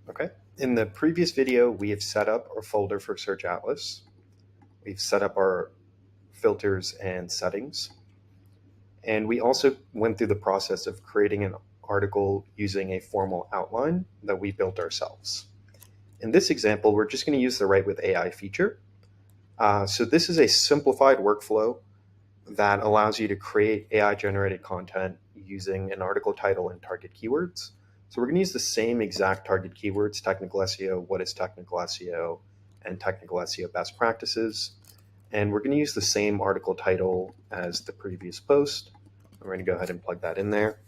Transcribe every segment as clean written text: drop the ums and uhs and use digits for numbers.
Okay, in the previous video, we have set up our folder for Search Atlas. We've set up our filters and settings. And we also went through the process of creating an article using a formal outline that we built ourselves. In this example, we're just going to use the Write with AI feature. So this is a simplified workflow that allows you to create AI-generated content using an article title and target keywords. So we're going to use the same exact target keywords: technical SEO, what is technical SEO, and technical SEO best practices. And we're going to use the same article title as the previous post. We're going to go ahead and plug that in there.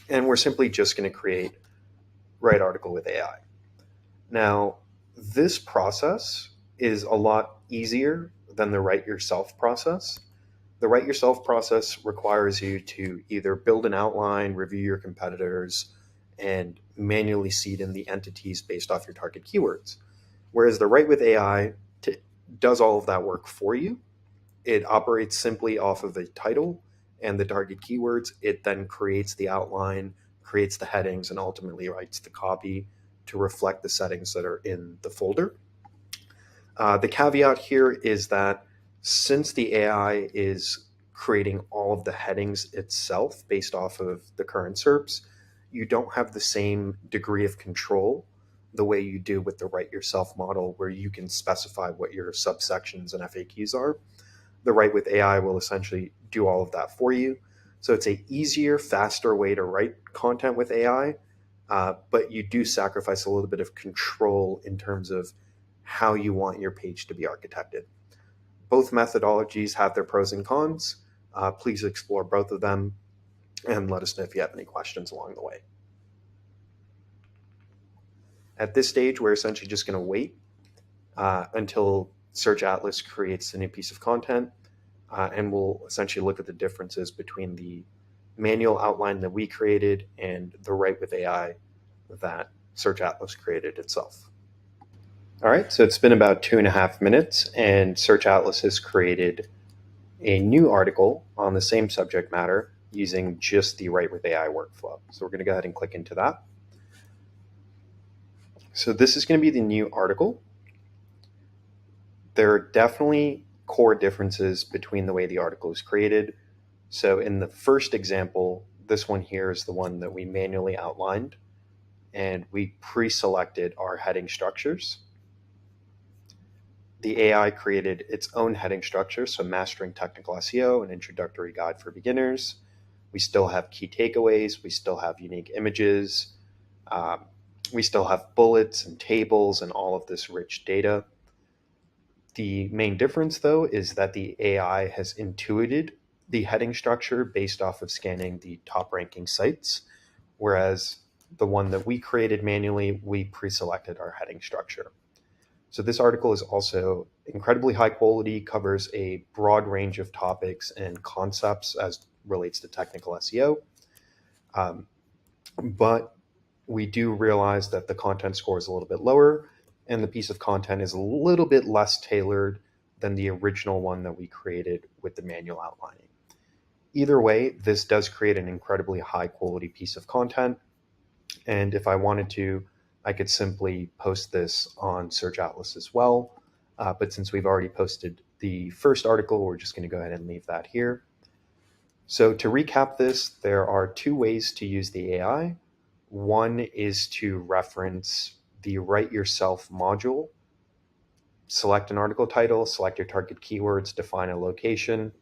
And we're simply just going to create Write Article with AI. Now, this process is a lot easier than the Write Yourself process. The Write Yourself process requires you to either build an outline, review your competitors, and manually seed in the entities based off your target keywords. Whereas the Write with AI does all of that work for you. It operates simply off of the title and the target keywords. It then creates the outline, creates the headings, and ultimately writes the copy to reflect the settings that are in the folder. The caveat here is that since the AI is creating all of the headings itself based off of the current SERPs, you don't have the same degree of control the way you do with the Write Yourself model, where you can specify what your subsections and FAQs are. The Write with AI will essentially do all of that for you. So it's an easier, faster way to write content with AI, but you do sacrifice a little bit of control in terms of how you want your page to be architected. Both methodologies have their pros and cons. Please explore both of them and let us know if you have any questions along the way. At this stage, we're essentially just going to wait until Search Atlas creates a new piece of content, and we'll essentially look at the differences between the manual outline that we created and the Write with AI that Search Atlas created itself. All right, so it's been about 2.5 minutes, and Search Atlas has created a new article on the same subject matter using just the Write with AI workflow. So we're going to go ahead and click into that. So this is going to be the new article. There are definitely core differences between the way the article is created. So in the first example, this one here is the one that we manually outlined, and we pre-selected our heading structures. The AI created its own heading structure, so Mastering Technical SEO, an introductory guide for beginners. We still have key takeaways. We still have unique images. We still have bullets and tables and all of this rich data. The main difference, though, is that the AI has intuited the heading structure based off of scanning the top ranking sites, whereas the one that we created manually, we pre-selected our heading structure. So this article is also incredibly high quality, covers a broad range of topics and concepts as relates to technical SEO. But we do realize that the content score is a little bit lower, and the piece of content is a little bit less tailored than the original one that we created with the manual outlining. Either way, this does create an incredibly high quality piece of content. And if I wanted to, I could simply post this on Search Atlas as well. But since we've already posted the first article, we're just going to go ahead and leave that here. So to recap this, there are two ways to use the AI. One is to reference the Write Yourself module, select an article title, select your target keywords, define a location,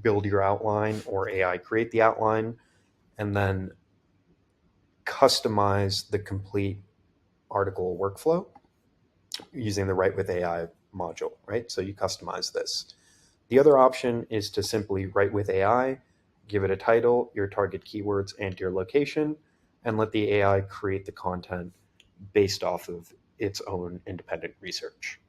build your outline, or AI create the outline, and then customize the complete article workflow using the Write with AI module, right? So you customize this. The other option is to simply write with AI, give it a title, your target keywords, and your location, and let the AI create the content based off of its own independent research.